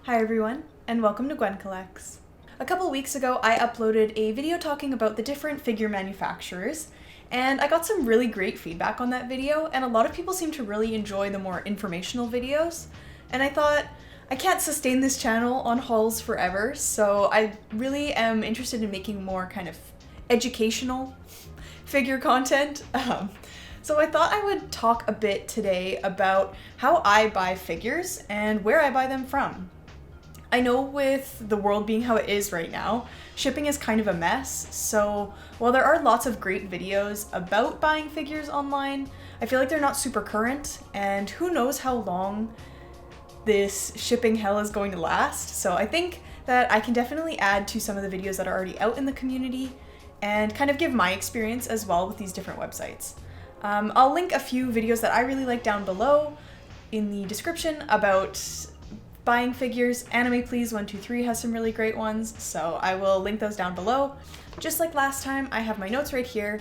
Hi everyone, and welcome to Gwyn Collects. A couple weeks ago, I uploaded a video talking about the different figure manufacturers, and I got some really great feedback on that video, and a lot of people seem to really enjoy the more informational videos, and I thought, I can't sustain this channel on hauls forever, so I really am interested in making more kind of educational figure content. So I thought I would talk a bit today about how I buy figures and where I buy them from. I know with the world being how it is right now, shipping is kind of a mess, so while there are lots of great videos about buying figures online, I feel like they're not super current, and who knows how long this shipping hell is going to last, so I think that I can definitely add to some of the videos that are already out in the community and kind of give my experience as well with these different websites. I'll link a few videos that I really like down below in the description about buying figures. Anime Please 123 has some really great ones, so I will link those down below. Just like last time, I have my notes right here,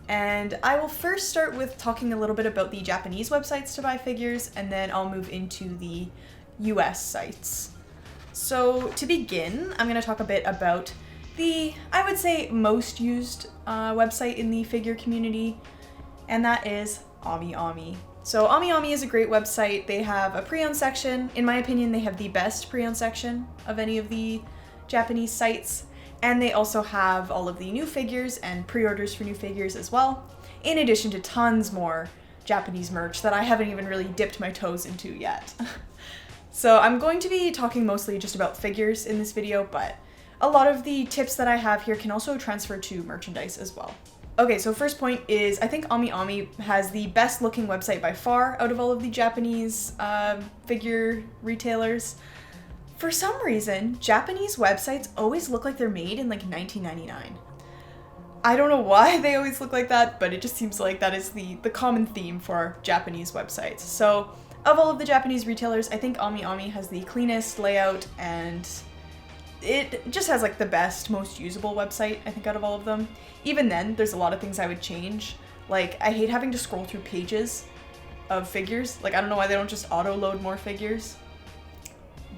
and I will first start with talking a little bit about the Japanese websites to buy figures, and then I'll move into the US sites. So to begin, I'm going to talk a bit about the, I would say, most used website in the figure community, and that is Amiami. So Amiami is a great website. They have a pre-owned section. In my opinion, they have the best pre-owned section of any of the Japanese sites. And they also have all of the new figures and pre-orders for new figures as well, in addition to tons more Japanese merch that I haven't even really dipped my toes into yet. So I'm going to be talking mostly just about figures in this video, but a lot of the tips that I have here can also transfer to merchandise as well. Okay, so first point is I think Amiami has the best looking website by far out of all of the Japanese figure retailers. For some reason, Japanese websites always look like they're made in like 1999. I don't know why they always look like that, but it just seems like that is the common theme for Japanese websites. So of all of the Japanese retailers, I think Amiami has the cleanest layout, and it just has like the best, most usable website, I think, out of all of them. Even then, there's a lot of things I would change. Like, I hate having to scroll through pages of figures. Like, I don't know why they don't just auto-load more figures,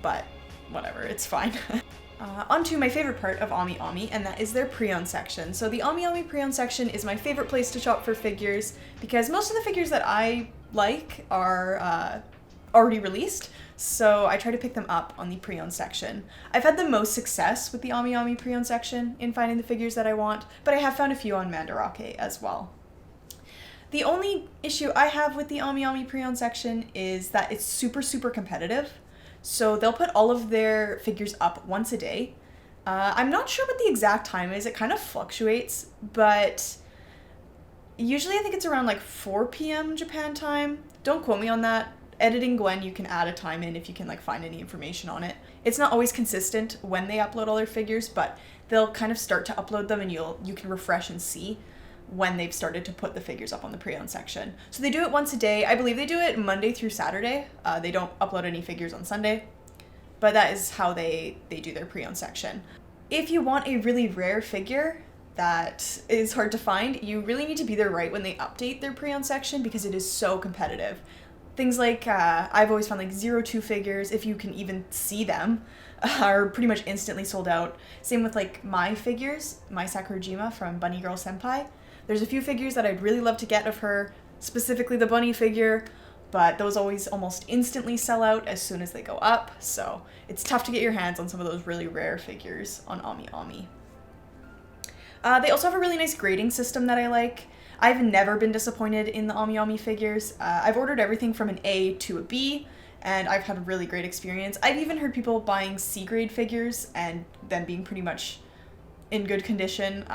but whatever, it's fine. On to my favorite part of Amiami, and that is their pre-owned section. So the Amiami pre-owned section is my favorite place to shop for figures because most of the figures that I like are already released, so I try to pick them up on the pre-owned section. I've had the most success with the Amiami pre-owned section in finding the figures that I want, but I have found a few on Mandarake as well. The only issue I have with the Amiami pre-owned section is that it's super competitive. So they'll put all of their figures up once a day. I'm not sure what the exact time is, it kind of fluctuates, but usually I think it's around like 4 p.m. Japan time. Don't quote me on that. Editing Gwyn, you can add a time in if you can like find any information on it. It's not always consistent when they upload all their figures, but they'll kind of start to upload them and you can refresh and see when they've started to put the figures up on the pre-owned section. So they do it once a day. I believe they do it Monday through Saturday. They don't upload any figures on Sunday, but that is how they do their pre-owned section. If you want a really rare figure that is hard to find, you really need to be there right when they update their pre-owned section because it is so competitive. Things like, I've always found like 02 figures, if you can even see them, are pretty much instantly sold out. Same with like my figures, my Sakurajima from Bunny Girl Senpai. There's a few figures that I'd really love to get of her, specifically the bunny figure, but those always almost instantly sell out as soon as they go up, so it's tough to get your hands on some of those really rare figures on Amiami. They also have a really nice grading system that I like. I've never been disappointed in the Amiami figures. I've ordered everything from an A to a B, and I've had a really great experience. I've even heard people buying C-grade figures and them being pretty much in good condition.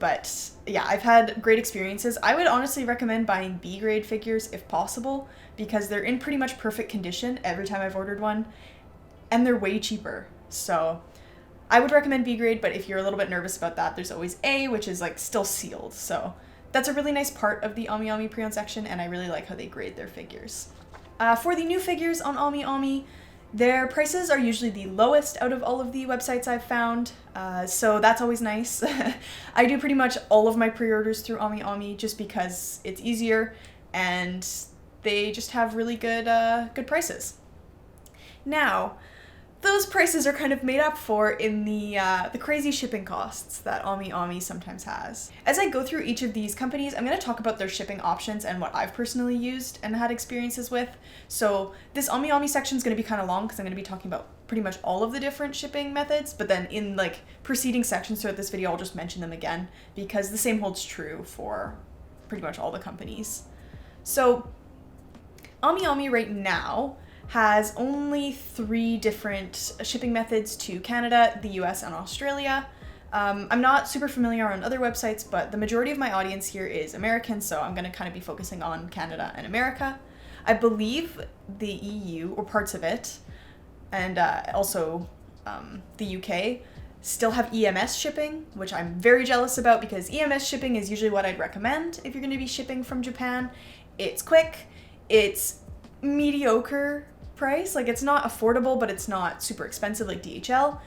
But yeah, I've had great experiences. I would honestly recommend buying B-grade figures if possible, because they're in pretty much perfect condition every time I've ordered one, and they're way cheaper. So I would recommend B-grade, but if you're a little bit nervous about that, there's always A, which is like still sealed. So that's a really nice part of the Amiami pre-owned section, and I really like how they grade their figures. For the new figures on Amiami, their prices are usually the lowest out of all of the websites I've found, so that's always nice. I do pretty much all of my pre-orders through Amiami just because it's easier, and they just have really good prices. Now, those prices are kind of made up for in the crazy shipping costs that Amiami sometimes has. As I go through each of these companies, I'm going to talk about their shipping options and what I've personally used and had experiences with. So this Amiami section is going to be kind of long because I'm going to be talking about pretty much all of the different shipping methods, but then in like preceding sections throughout this video, I'll just mention them again because the same holds true for pretty much all the companies. So Amiami right now has only 3 different shipping methods to Canada, the US, and Australia. I'm not super familiar on other websites, but the majority of my audience here is American, so I'm going to kind of be focusing on Canada and America. I believe the EU, or parts of it, and also the UK, still have EMS shipping, which I'm very jealous about because EMS shipping is usually what I'd recommend if you're going to be shipping from Japan. It's quick, it's mediocre price, like it's not affordable, but it's not super expensive like DHL,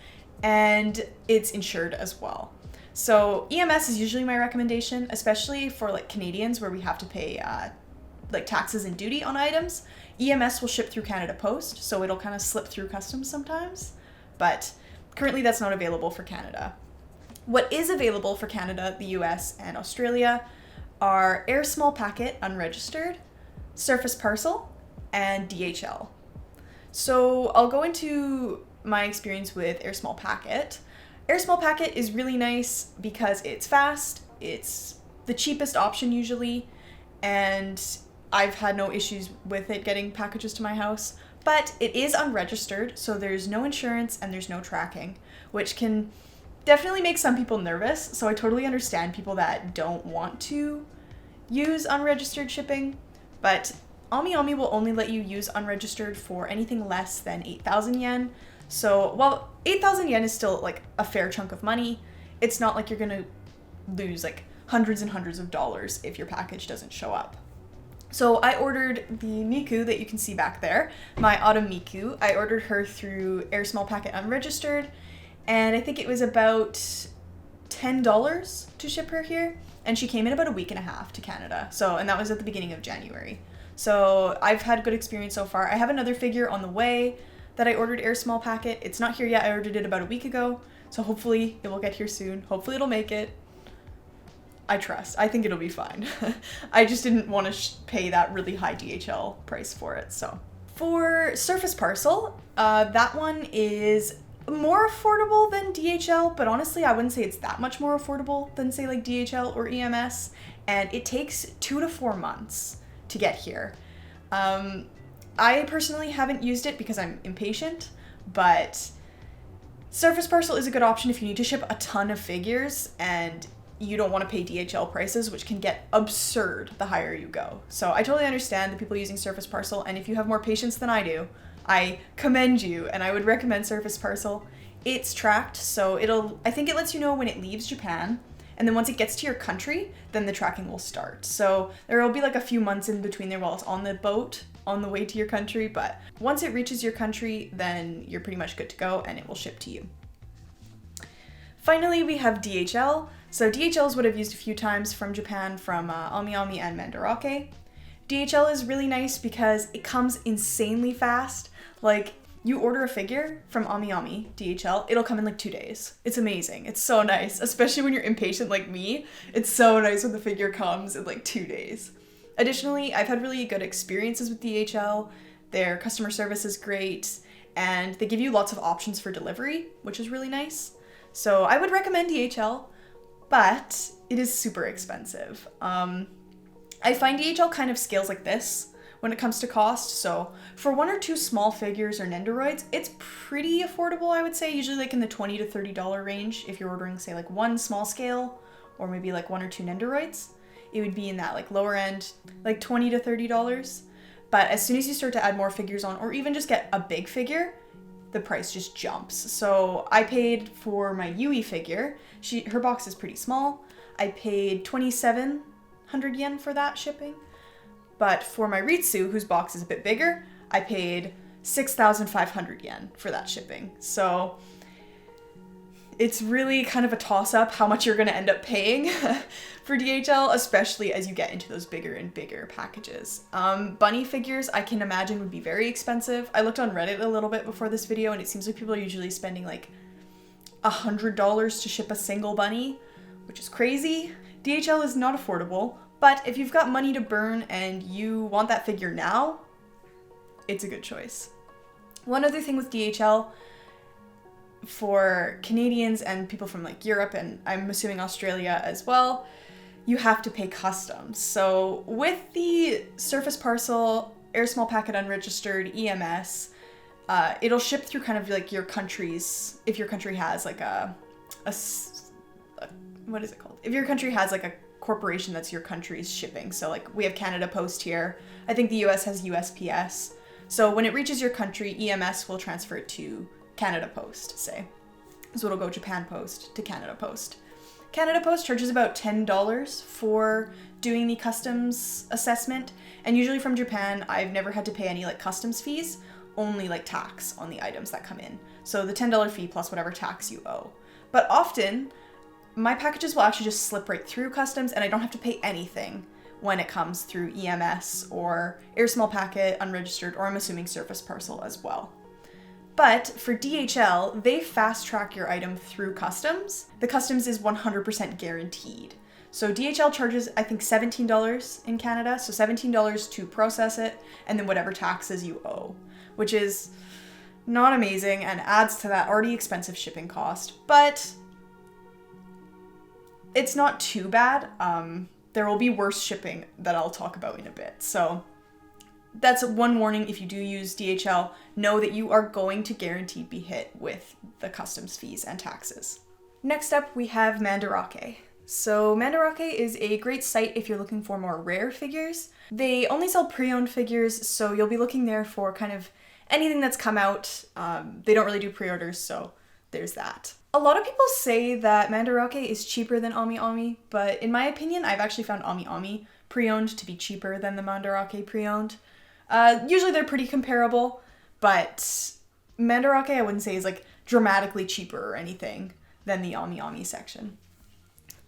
and it's insured as well. So EMS is usually my recommendation, especially for like Canadians where we have to pay like taxes and duty on items. EMS will ship through Canada Post, so it'll kind of slip through customs sometimes, but currently that's not available for Canada. What is available for Canada, the US, and Australia are Air Small Packet unregistered, Surface Parcel, and DHL. So I'll go into my experience with Air Small Packet. Air Small Packet is really nice because it's fast, it's the cheapest option usually, and I've had no issues with it getting packages to my house, but it is unregistered, so there's no insurance and there's no tracking, which can definitely make some people nervous, so I totally understand people that don't want to use unregistered shipping, but Amiami will only let you use unregistered for anything less than 8,000 yen. So while 8,000 yen is still like a fair chunk of money, it's not like you're gonna lose like hundreds and hundreds of dollars if your package doesn't show up. So I ordered the Miku that you can see back there, my Autumn Miku. I ordered her through Air Small Packet unregistered, and I think it was about $10 to ship her here, and she came in about a week and a half to Canada. So, and that was at the beginning of January. So I've had a good experience so far. I have another figure on the way that I ordered Air Small Packet. It's not here yet. I ordered it about a week ago. So hopefully it will get here soon. Hopefully it'll make it. I trust. I think it'll be fine. I just didn't want to pay that really high DHL price for it. So for Surface Parcel, that one is more affordable than DHL, but honestly, I wouldn't say it's that much more affordable than say like DHL or EMS. And it takes 2 to 4 months to get here. I personally haven't used it because I'm impatient, but Surface Parcel is a good option if you need to ship a ton of figures and you don't want to pay DHL prices, which can get absurd the higher you go. So I totally understand the people using Surface Parcel, and if you have more patience than I do, I commend you, and I would recommend Surface Parcel. It's tracked, so I think it lets you know when it leaves Japan, and then once it gets to your country, then the tracking will start. So there will be like a few months in between there while it's on the boat on the way to your country, but once it reaches your country, then you're pretty much good to go and it will ship to you. Finally, we have DHL. So DHL is what I've used a few times from Japan, from Amiami and Mandarake. DHL is really nice because it comes insanely fast. Like, you order a figure from Amiami, DHL, it'll come in like 2 days. It's amazing. It's so nice, especially when you're impatient like me. It's so nice when the figure comes in like 2 days. Additionally, I've had really good experiences with DHL. Their customer service is great, and they give you lots of options for delivery, which is really nice. So I would recommend DHL, but it is super expensive. I find DHL kind of scales like this when it comes to cost. So for 1 or 2 small figures or Nendoroids, it's pretty affordable, I would say, usually like in the $20 to $30 range. If you're ordering, say, like 1 small scale or maybe like 1 or 2 Nendoroids, it would be in that like lower end, like $20 to $30. But as soon as you start to add more figures on, or even just get a big figure, the price just jumps. So I paid for my Yui figure. Her box is pretty small. I paid 2,700 yen for that shipping. But for my Ritsu, whose box is a bit bigger, I paid 6,500 yen for that shipping. So It's really kind of a toss-up how much you're going to end up paying for DHL, especially as you get into those bigger and bigger packages. Bunny figures, I can imagine, would be very expensive. I looked on Reddit a little bit before this video, and it seems like people are usually spending like $100 to ship a single bunny, which is crazy. DHL is not affordable, but if you've got money to burn and you want that figure now, it's a good choice. One other thing with DHL, for Canadians and people from like Europe and I'm assuming Australia as well, you have to pay customs. So with the Surface Parcel, Air Small Packet Unregistered, EMS, it'll ship through kind of like your country's, if your country has like what is it called? If your country has like a corporation that's your country's shipping. So like we have Canada Post here. I think the US has USPS. So when it reaches your country, EMS will transfer it to Canada Post, say. So it'll go Japan Post to Canada Post. Canada Post charges about $10 for doing the customs assessment. And usually from Japan, I've never had to pay any like customs fees, only like tax on the items that come in. So the $10 fee plus whatever tax you owe. But often, my packages will actually just slip right through customs and I don't have to pay anything when it comes through EMS or Air Small Packet Unregistered, or I'm assuming Surface Parcel as well. But for DHL, they fast track your item through customs. The customs is 100% guaranteed. So DHL charges, I think, $17 in Canada, so $17 to process it, and then whatever taxes you owe, which is not amazing and adds to that already expensive shipping cost, but it's not too bad. There will be worse shipping that I'll talk about in a bit. So that's one warning. If you do use DHL, know that you are going to guaranteed be hit with the customs fees and taxes. Next up, we have Mandarake. So Mandarake is a great site if you're looking for more rare figures. They only sell pre-owned figures, so you'll be looking there for kind of anything that's come out. They don't really do pre-orders, so there's that. A lot of people say that Mandarake is cheaper than Amiami, but in my opinion, I've actually found Amiami pre-owned to be cheaper than the Mandarake pre-owned. Usually they're pretty comparable, but Mandarake I wouldn't say is like dramatically cheaper or anything than the Amiami section.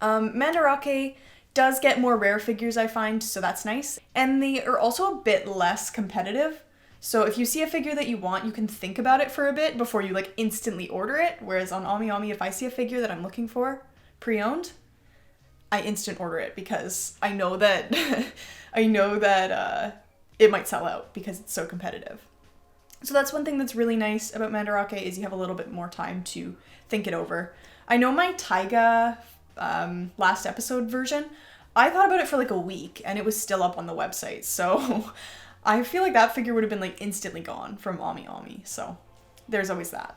Mandarake does get more rare figures, I find, so that's nice. And they are also a bit less competitive. So if you see a figure that you want, you can think about it for a bit before you like instantly order it. Whereas on Amiami, if I see a figure that I'm looking for pre-owned, I instant order it because I know that it might sell out because it's so competitive. So that's one thing that's really nice about Mandarake is you have a little bit more time to think it over. I know my Taiga last episode version, I thought about it for like a week and it was still up on the website. So I feel like that figure would have been like instantly gone from Amiami. So there's always that.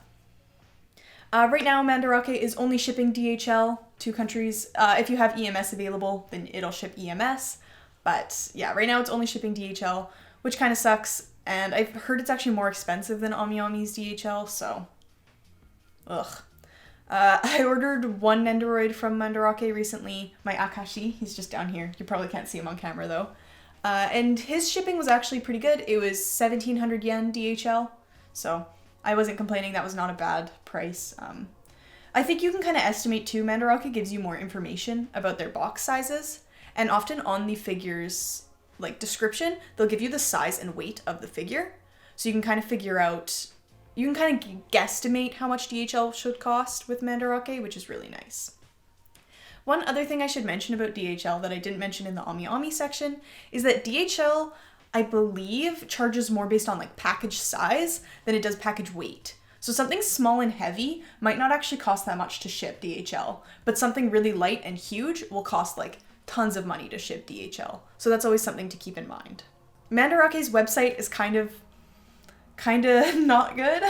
Right now, Mandarake is only shipping DHL to countries. If you have EMS available, then it'll ship EMS. But yeah, right now it's only shipping DHL, which kind of sucks. And I've heard it's actually more expensive than Amiami's DHL, so ugh. I ordered one Nendoroid from Mandarake recently, my Akashi. He's just down here. You probably can't see him on camera though. And his shipping was actually pretty good. It was 1,700 yen DHL, so I wasn't complaining. That was not a bad price. I think you can kind of estimate too. Mandarake gives you more information about their box sizes, and often on the figure's like description, they'll give you the size and weight of the figure, so you can kind of figure out. You can kind of guesstimate how much DHL should cost with Mandarake, which is really nice. One other thing I should mention about DHL that I didn't mention in the Amiami section is that DHL, I believe, charges more based on like package size than it does package weight. So something small and heavy might not actually cost that much to ship DHL, but something really light and huge will cost like tons of money to ship DHL. So that's always something to keep in mind. Mandarake's website is kind of not good.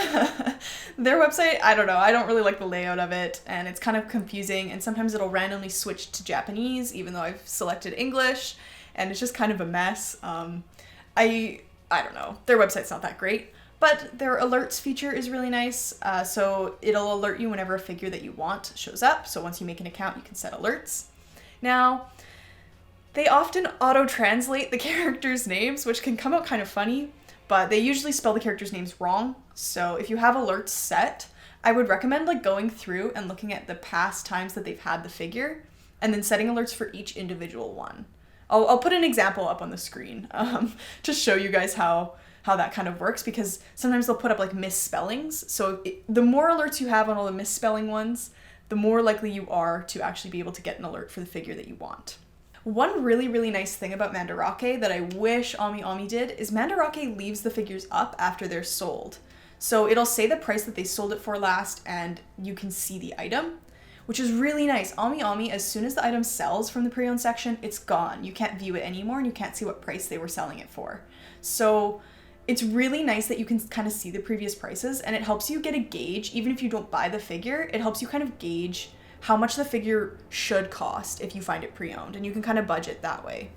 Their website, I don't know, I don't really like the layout of it, and it's kind of confusing, and sometimes it'll randomly switch to Japanese even though I've selected English, and it's just kind of a mess. I don't know, their website's not that great, but their alerts feature is really nice, so it'll alert you whenever a figure that you want shows up, so once you make an account you can set alerts. Now, they often auto-translate the characters' names, which can come out kind of funny, but they usually spell the characters' names wrong. So if you have alerts set, I would recommend like going through and looking at the past times that they've had the figure and then setting alerts for each individual one. I'll put an example up on the screen to show you guys how that kind of works, because sometimes they'll put up like misspellings. So the more alerts you have on all the misspelling ones, the more likely you are to actually be able to get an alert for the figure that you want. One really, really nice thing about Mandarake that I wish Amiami did is Mandarake leaves the figures up after they're sold. So it'll say the price that they sold it for last and you can see the item, which is really nice. Amiami, as soon as the item sells from the pre-owned section, it's gone. You can't view it anymore and you can't see what price they were selling it for. So it's really nice that you can kind of see the previous prices, and it helps you get a gauge. Even if you don't buy the figure, it helps you kind of gauge how much the figure should cost if you find it pre-owned, and you can kind of budget that way.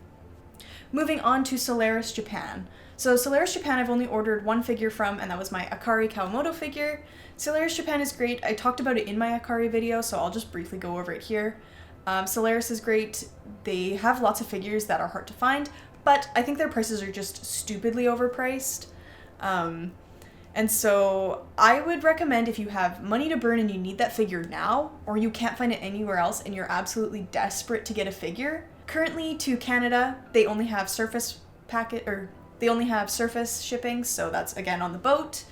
Moving on to Solaris Japan. So Solaris Japan I've only ordered one figure from, and that was my Akari Kawamoto figure. Solaris Japan is great. I talked about it in my Akari video, so I'll just briefly go over it here. Solaris is great. They have lots of figures that are hard to find, but I think their prices are just stupidly overpriced. And so I would recommend, if you have money to burn and you need that figure now, or you can't find it anywhere else and you're absolutely desperate to get a figure, currently to Canada, they only have surface shipping, so that's again on the boat.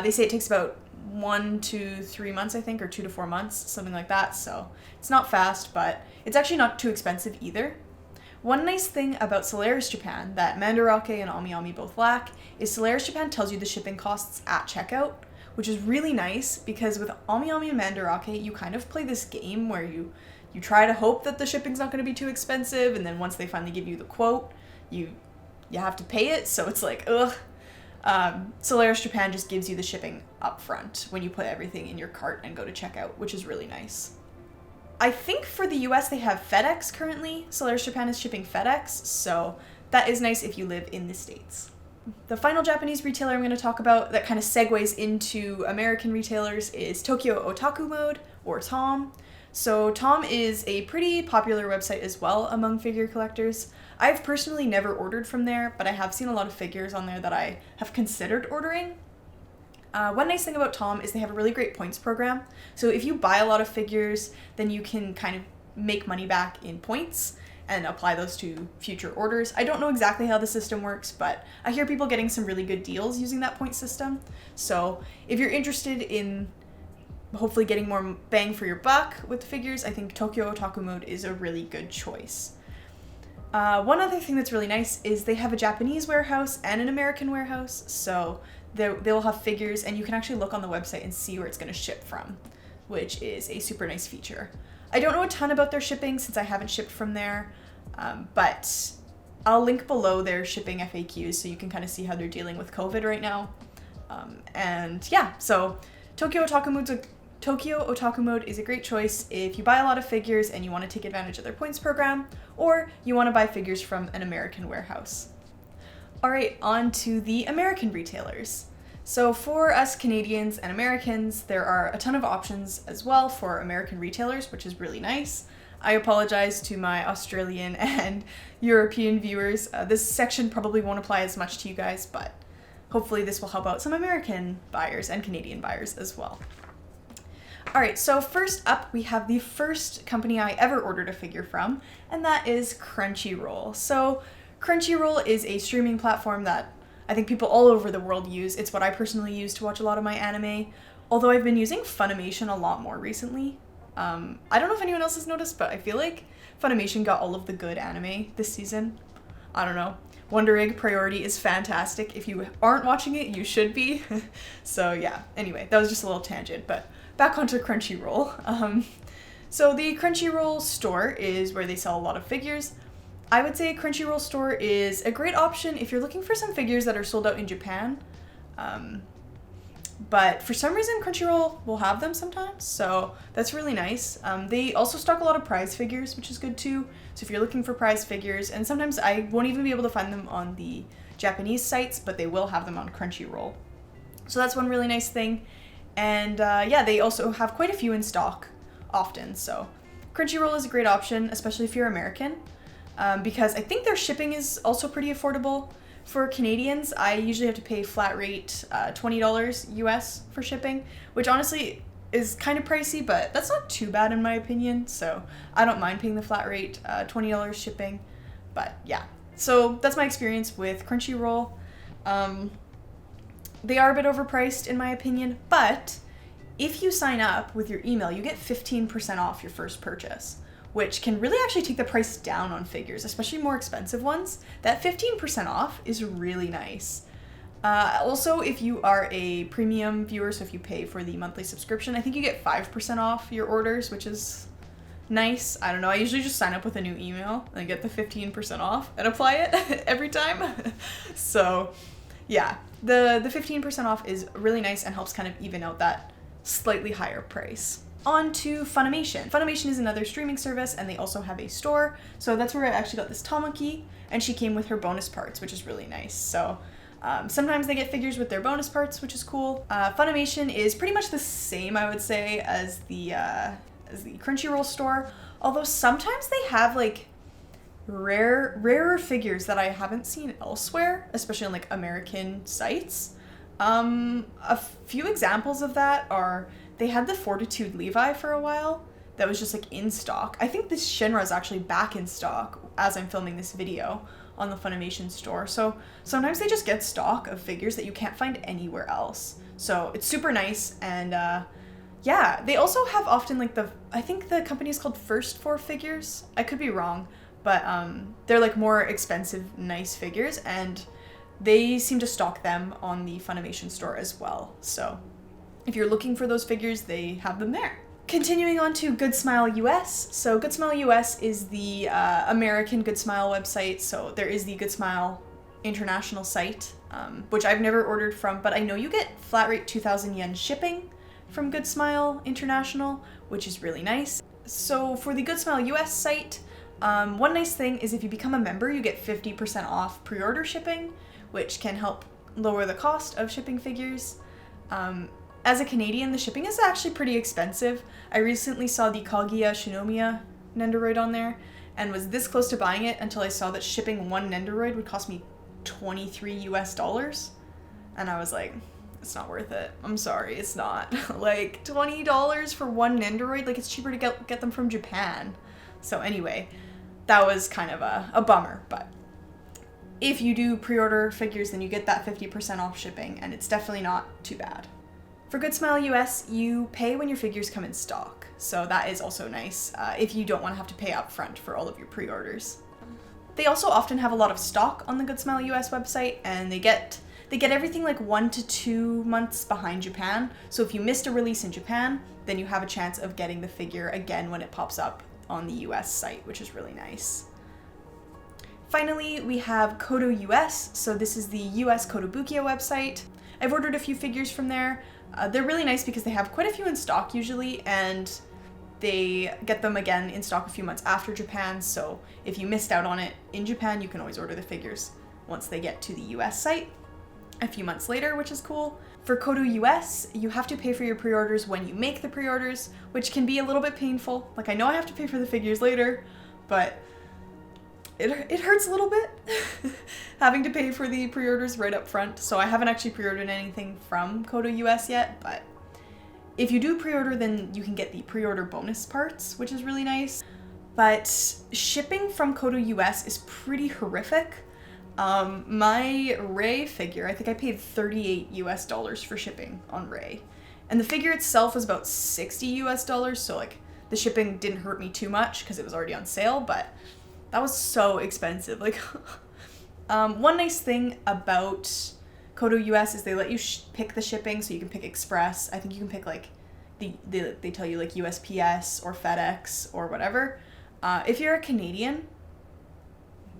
They say it takes about 1 to 3 months, I think, or 2 to 4 months, something like that. So it's not fast, but it's actually not too expensive either. One nice thing about Solaris Japan that Mandarake and Amiami both lack is Solaris Japan tells you the shipping costs at checkout, which is really nice, because with Amiami and Mandarake, you kind of play this game where you try to hope that the shipping's not going to be too expensive, and then once they finally give you the quote, you have to pay it, so it's like, ugh. Solaris Japan just gives you the shipping up front when you put everything in your cart and go to checkout, which is really nice. I think for the US they have FedEx currently. Solaris Japan is shipping FedEx, so that is nice if you live in the States. The final Japanese retailer I'm going to talk about that kind of segues into American retailers is Tokyo Otaku Mode, or TOM. So TOM is a pretty popular website as well among figure collectors. I've personally never ordered from there, but I have seen a lot of figures on there that I have considered ordering. One nice thing about TOM is they have a really great points program. So if you buy a lot of figures, then you can kind of make money back in points and apply those to future orders. I don't know exactly how the system works, but I hear people getting some really good deals using that point system. So if you're interested in hopefully getting more bang for your buck with the figures, I think Tokyo Otaku Mode is a really good choice. One other thing that's really nice is they have a Japanese warehouse and an American warehouse, so they'll have figures and you can actually look on the website and see where it's going to ship from, which is a super nice feature. I don't know a ton about their shipping since I haven't shipped from there, but I'll link below their shipping FAQs so you can kind of see how they're dealing with COVID right now. And yeah, so Tokyo Otaku Mode is a great choice if you buy a lot of figures and you want to take advantage of their points program, or you want to buy figures from an American warehouse. Alright, on to the American retailers. So for us Canadians and Americans, there are a ton of options as well for American retailers, which is really nice. I apologize to my Australian and European viewers. This section probably won't apply as much to you guys, but hopefully this will help out some American buyers and Canadian buyers as well. Alright, so first up we have the first company I ever ordered a figure from, and that is Crunchyroll. So Crunchyroll is a streaming platform that I think people all over the world use. It's what I personally use to watch a lot of my anime, although I've been using FUNimation a lot more recently. I don't know if anyone else has noticed, but I feel like FUNimation got all of the good anime this season. I don't know. Wonder Egg Priority is fantastic. If you aren't watching it, you should be. So yeah, anyway, that was just a little tangent, but back onto Crunchyroll. So the Crunchyroll store is where they sell a lot of figures. I would say Crunchyroll store is a great option if you're looking for some figures that are sold out in Japan. But for some reason, Crunchyroll will have them sometimes, so that's really nice. They also stock a lot of prize figures, which is good too. So if you're looking for prize figures, and sometimes I won't even be able to find them on the Japanese sites, but they will have them on Crunchyroll. So that's one really nice thing. And yeah, they also have quite a few in stock often, so Crunchyroll is a great option, especially if you're American. Because I think their shipping is also pretty affordable. For Canadians, I usually have to pay flat rate $20 US for shipping, which honestly is kind of pricey, but that's not too bad in my opinion, so I don't mind paying the flat rate $20 shipping. But yeah, so that's my experience with Crunchyroll. They are a bit overpriced in my opinion, but if you sign up with your email, you get 15% off your first purchase, which can really actually take the price down on figures, especially more expensive ones. That 15% off is really nice. Also, if you are a premium viewer, so if you pay for the monthly subscription, I think you get 5% off your orders, which is nice. I don't know, I usually just sign up with a new email and get the 15% off and apply it every time. So yeah, the 15% off is really nice and helps kind of even out that slightly higher price. On to FUNimation. FUNimation is another streaming service, and they also have a store. So that's where I actually got this Tamaki, and she came with her bonus parts, which is really nice. So sometimes they get figures with their bonus parts, which is cool. FUNimation is pretty much the same, I would say, as the Crunchyroll store, although sometimes they have like rarer figures that I haven't seen elsewhere, especially on like American sites. A few examples of that are they had the Fortitude Levi for a while that was just like in stock. I think this Shinra is actually back in stock as I'm filming this video on the FUNimation store. So sometimes they just get stock of figures that you can't find anywhere else. So it's super nice. And yeah, they also have often like I think the company is called First For Figures. I could be wrong, but they're like more expensive, nice figures, and they seem to stock them on the FUNimation store as well. So if you're looking for those figures, they have them there. Continuing on to Good Smile US. So Good Smile US is the American Good Smile website. So there is the Good Smile international site, which I've never ordered from, but I know you get flat rate 2,000 yen shipping from Good Smile International, which is really nice. So for the Good Smile US site, one nice thing is if you become a member, you get 50% off pre-order shipping, which can help lower the cost of shipping figures. As a Canadian, the shipping is actually pretty expensive. I recently saw the Kaguya Shinomiya Nendoroid on there and was this close to buying it until I saw that shipping one Nendoroid would cost me $23 US. And I was like, it's not worth it. I'm sorry, it's not. Like $20 for one Nendoroid, like it's cheaper to get them from Japan. So anyway, that was kind of a bummer, but if you do pre-order figures, then you get that 50% off shipping, and it's definitely not too bad. For Good Smile US, you pay when your figures come in stock, so that is also nice if you don't want to have to pay up front for all of your pre-orders. They also often have a lot of stock on the Good Smile US website, and they get everything like 1 to 2 months behind Japan, so if you missed a release in Japan, then you have a chance of getting the figure again when it pops up on the US site, which is really nice. Finally, we have KotoUS, so this is the US Kotobukiya website. I've ordered a few figures from there. They're really nice because they have quite a few in stock usually, and they get them again in stock a few months after Japan, so if you missed out on it in Japan, you can always order the figures once they get to the US site a few months later, which is cool. For KotoUS, you have to pay for your pre-orders when you make the pre-orders, which can be a little bit painful. Like, I know I have to pay for the figures later, but it hurts a little bit having to pay for the pre-orders right up front. So I haven't actually pre-ordered anything from KotoUS yet, but if you do pre-order, then you can get the pre-order bonus parts, which is really nice. But shipping from KotoUS is pretty horrific. My Ray figure, I think I paid $38 US for shipping on Ray. And the figure itself was about $60 US, so like the shipping didn't hurt me too much because it was already on sale, but that was so expensive. Like, one nice thing about KotoUS is they let you pick the shipping, so you can pick express. I think you can pick like they tell you like USPS or FedEx or whatever. If you're a Canadian,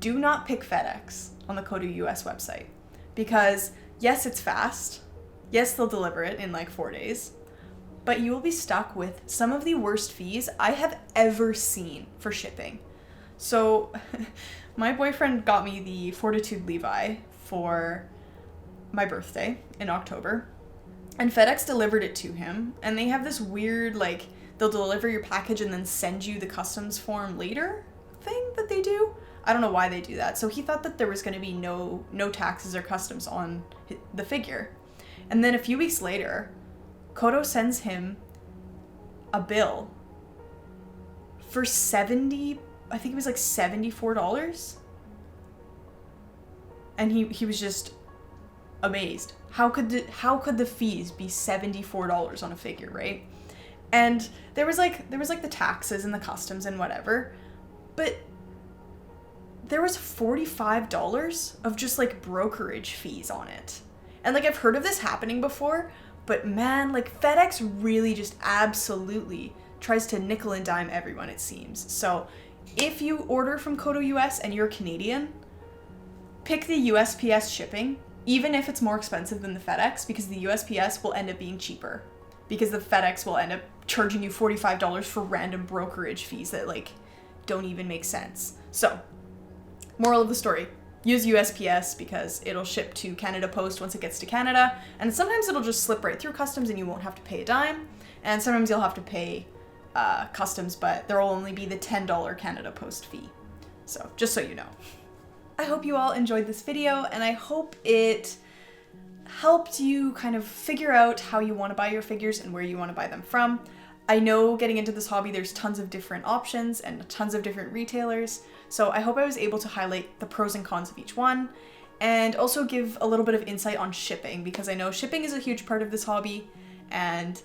do not pick FedEx on the KotoUS website, because yes, it's fast. Yes, they'll deliver it in like 4 days, but you will be stuck with some of the worst fees I have ever seen for shipping. So my boyfriend got me the Fortitude Levi for my birthday in October, and FedEx delivered it to him, and they have this weird, like, they'll deliver your package and then send you the customs form later thing that they do. I don't know why they do that. So he thought that there was going to be no taxes or customs on the figure. And then a few weeks later, Koto sends him a bill for I think it was like $74. And he was just amazed. How could the fees be $74 on a figure, right? And there was like the taxes and the customs and whatever, but there was $45 of just like brokerage fees on it. And like I've heard of this happening before, but man, like FedEx really just absolutely tries to nickel and dime everyone, it seems. So if you order from KotoUS and you're Canadian, pick the USPS shipping, even if it's more expensive than the FedEx, because the USPS will end up being cheaper, because the FedEx will end up charging you $45 for random brokerage fees that like don't even make sense. So, moral of the story, use USPS because it'll ship to Canada Post once it gets to Canada, and sometimes it'll just slip right through customs and you won't have to pay a dime, and sometimes you'll have to pay customs, but there will only be the $10 Canada Post fee. So, just so you know. I hope you all enjoyed this video, and I hope it helped you kind of figure out how you want to buy your figures and where you want to buy them from. I know getting into this hobby, there's tons of different options and tons of different retailers, so I hope I was able to highlight the pros and cons of each one, and also give a little bit of insight on shipping, because I know shipping is a huge part of this hobby, and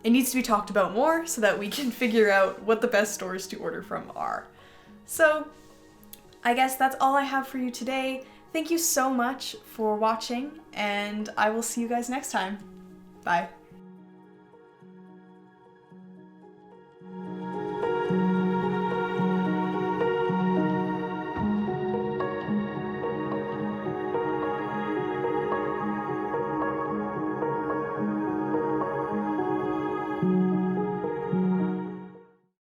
it needs to be talked about more so that we can figure out what the best stores to order from are. So, I guess that's all I have for you today. Thank you so much for watching, and I will see you guys next time. Bye.